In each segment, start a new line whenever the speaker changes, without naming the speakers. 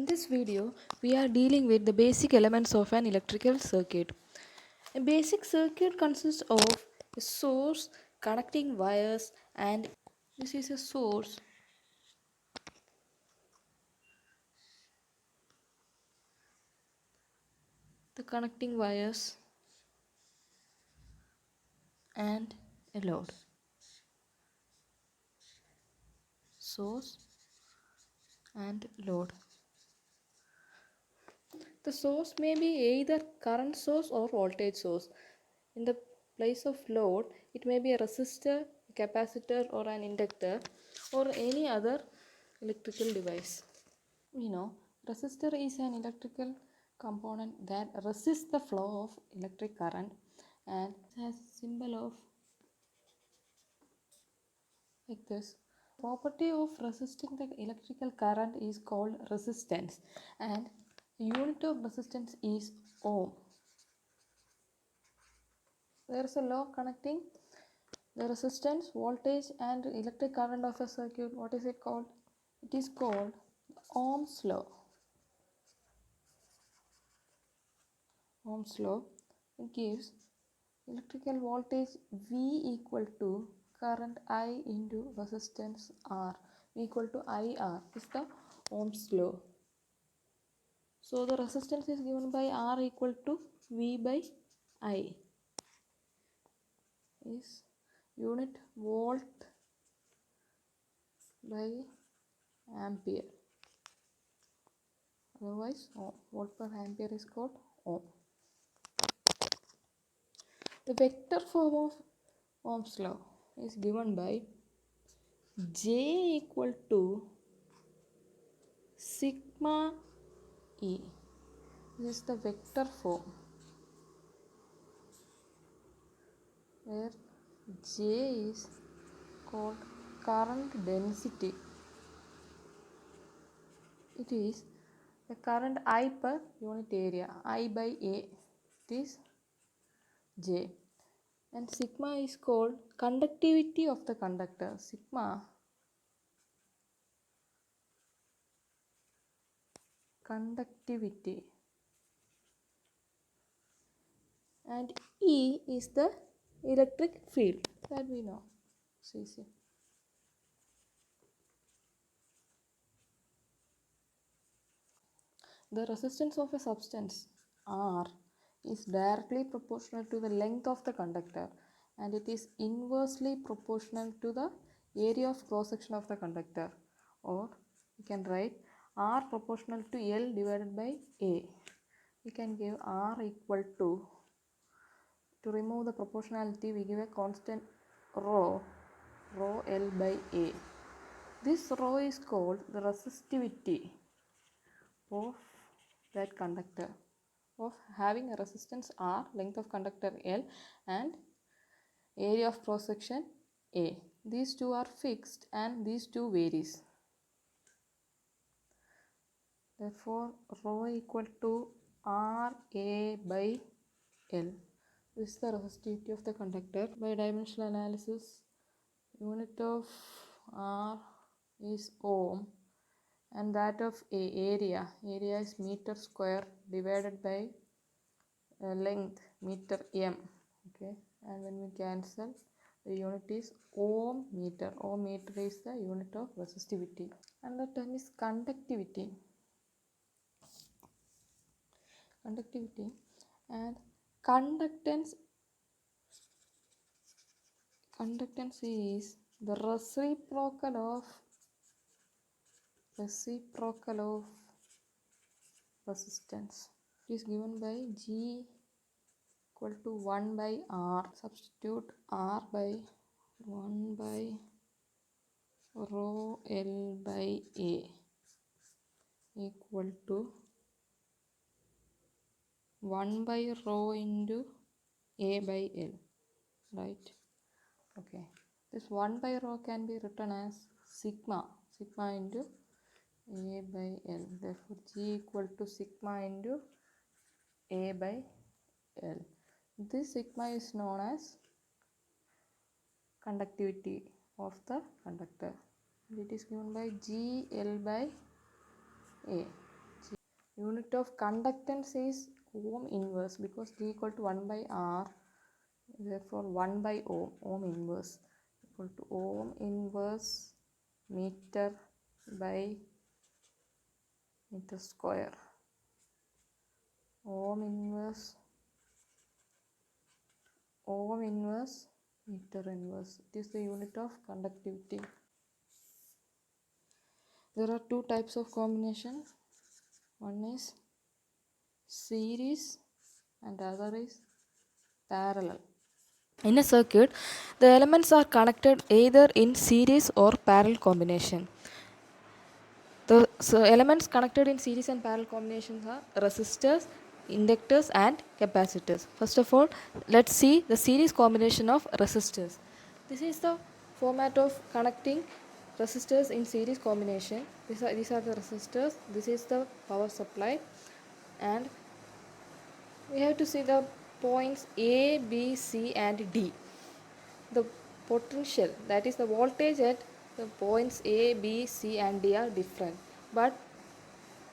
In this video, we are dealing with the basic elements of an electrical circuit. A basic circuit consists of a source, connecting wires, and this is a source. The connecting wires and a load. Source and load. The source may be either current source or voltage source. In the place of load, it may be a resistor, a capacitor, or an inductor, or any other electrical device. We know resistor is an electrical component that resists the flow of electric current and has a symbol of like this. Property of resisting the electrical current is called resistance, and the unit of resistance is ohm. There is a law connecting the resistance, voltage and electric current of a circuit. What is it called? It is called Ohm's law. Ohm's law. It gives electrical voltage V equal to current I into resistance R. V equal to IR is the Ohm's law. So the resistance is given by R equal to V by I. Is unit volt by ampere. Otherwise, volt per ampere is called ohm. The vector form of Ohm's law is given by J equal to sigma E. This is the vector form where J is called current density. It is the current I per unit area. I by A. It is J. And sigma is called conductivity of the conductor. Sigma conductivity. And E is the electric field that we know. See. The resistance of a substance R is directly proportional to the length of the conductor, and it is inversely proportional to the area of cross section of the conductor, or we can write R proportional to L divided by A. We can give R equal to remove the proportionality we give a constant rho L by A. This rho is called the resistivity of that conductor, of having a resistance R, length of conductor L, and area of cross section A. These two are fixed and these two varies. Therefore, rho equal to R A by L. This is the resistivity of the conductor. By dimensional analysis, unit of R is ohm, and that of area is meter square divided by length meter m. Okay, and when we cancel, the unit is ohm meter. Ohm meter is the unit of resistivity. And the term is conductivity. And conductance is the reciprocal of resistance. It is given by G equal to 1 by R. Substitute R by 1 by rho L by A equal to 1 by rho into A by L. Right? Okay. This 1 by rho can be written as sigma into A by L. Therefore, G equal to sigma into A by L. This sigma is known as conductivity of the conductor. It is given by G L by A. Unit of conductance is ohm inverse because G equal to 1 by R, therefore 1 by ohm inverse equal to ohm inverse meter by meter square. Ohm inverse meter inverse. It is the unit of conductivity. There are two types of combination. One is series and other is parallel. In a circuit, the elements are connected either in series or parallel combination. The elements connected in series and parallel combinations are resistors, inductors and capacitors. First of all, let's see the series combination of resistors. This is the format of connecting resistors in series combination. These are the resistors. This is the power supply, and we have to see the points A, B, C and D. The potential, that is the voltage at the points A, B, C and D are different, but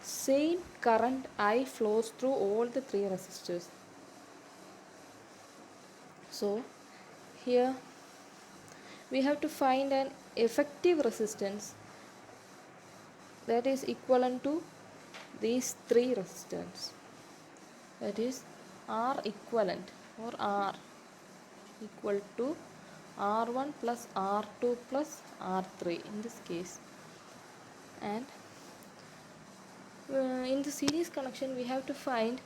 same current I flows through all the three resistors. So here we have to find an effective resistance that is equivalent to these three resistors. That is R equivalent or R equal to R1 plus R2 plus R3 in this case. And in the series connection we have to find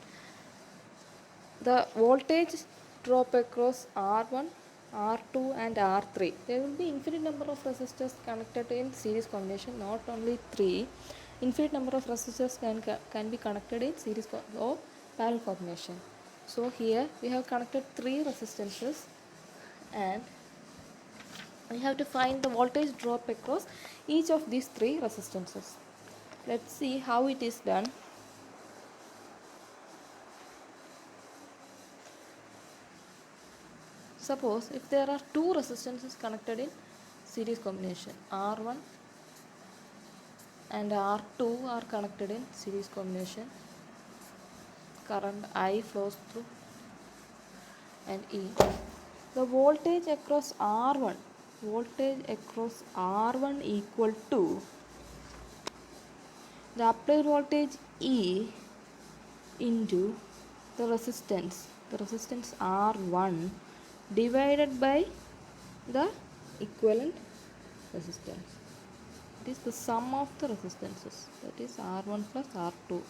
the voltage drop across R1, R2 and R3. There will be infinite number of resistors connected in series combination, not only 3. Infinite number of resistors can be connected in series or parallel combination. So here we have connected 3 resistances and we have to find the voltage drop across each of these 3 resistances. Let's see how it is done. Suppose if there are 2 resistances connected in series combination, R1 and R2 are connected in series combination, current I flows through and E. The voltage across R1 equal to the applied voltage E into the resistance R1 divided by the equivalent resistance. It is the sum of the resistances, that is R1 plus R2.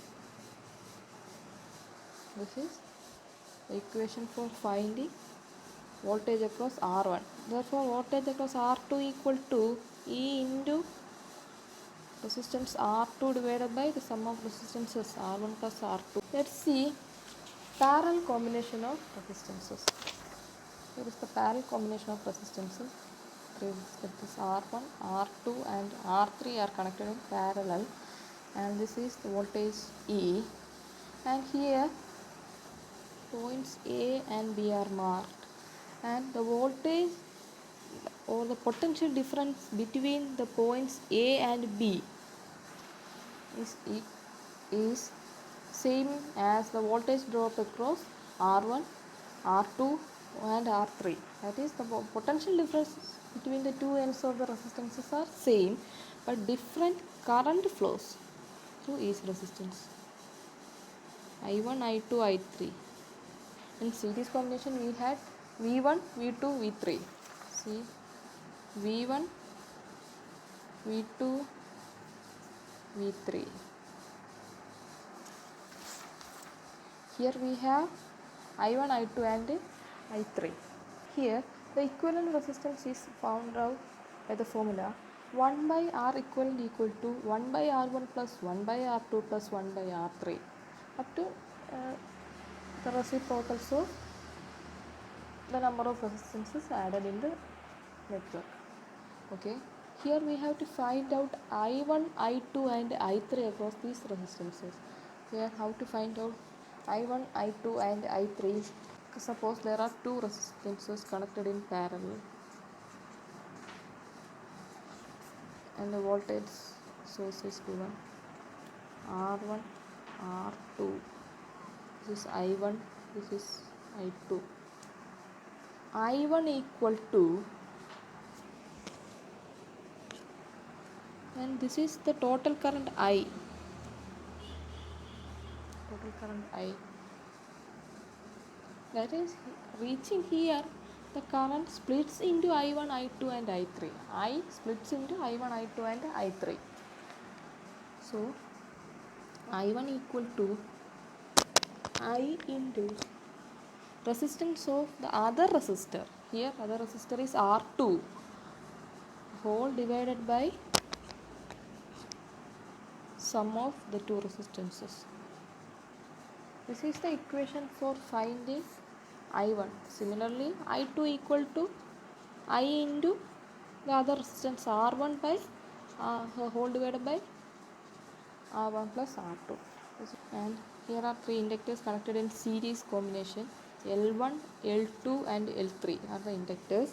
This is the equation for finding voltage across R1. Therefore, voltage across R2 equal to E into resistance R2 divided by the sum of resistances R1 plus R2. Let's see parallel combination of resistances. Here is the parallel combination of resistances. Resistors R1, R2 and R3 are connected in parallel, and this is the voltage E, and here points A and B are marked, and the voltage or the potential difference between the points A and B is same as the voltage drop across R1, R2 and R3. That is, the potential difference between the two ends of the resistances are same, but different current flows through each resistance. I1, I2, I3. In series combination we had V1, V2, V3. See, V1, V2, V3. Here we have I1, I2 and I3. Here the equivalent resistance is found out by the formula 1 by R equivalent equal to 1 by R1 plus 1 by R2 plus 1 by R3 up to the reciprocals of the number of resistances added in the network. Okay, here we have to find out I1, I2 and I3 across these resistances. Here how to find out I1, I2 and I3. Suppose there are two resistances connected in parallel and the voltage source is given R1 R2. This is I1, this is I2. I1 equal to, and this is the total current I. Total current I. That is reaching here, the current splits into I1, I2 and I3. I splits into I1, I2 and I3. So I1 equal to I into resistance of the other resistor. Here other resistor is R2 whole divided by sum of the two resistances. This is the equation for finding I1. Similarly, I2 equal to I into the other resistance R1 by whole divided by R1 plus R2. And here are three inductors connected in series combination. L1, L2 and L3 are the inductors,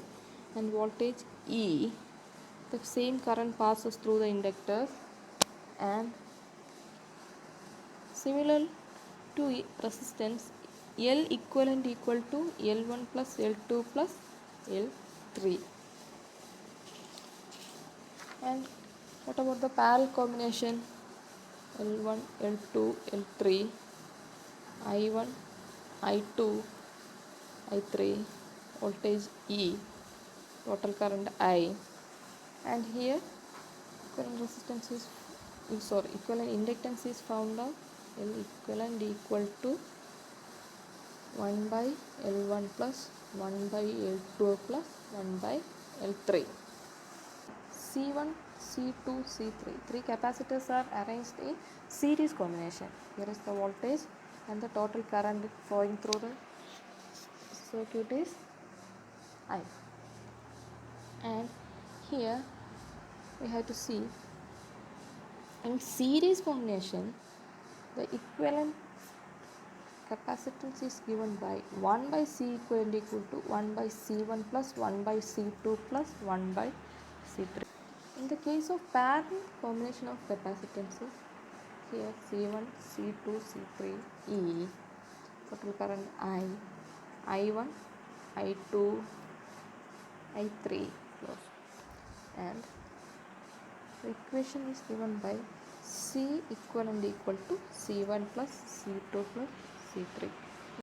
and voltage E. The same current passes through the inductors, and similar to resistance, L equivalent equal to L1 plus L2 plus L3. And what about the parallel combination? L1, L2, L3, I1, I2, I3, voltage E, total current I, and here equivalent resistance is equivalent inductance is found out. L equivalent equal to 1 by L1 plus 1 by L2 plus 1 by L3. C1, C2, C3. Three capacitors are arranged in series combination. Here is the voltage and the total current flowing through the circuit is I. And here we have to see in series combination the equivalent capacitance is given by 1 by C equivalent equal to 1 by C1 plus 1 by C2 plus 1 by C3. In the case of parallel combination of capacitances, here C1, C2, C3, E, total current I, I1, I2, I3 flows, and the equation is given by C equivalent equal to C1 plus C2 plus C3.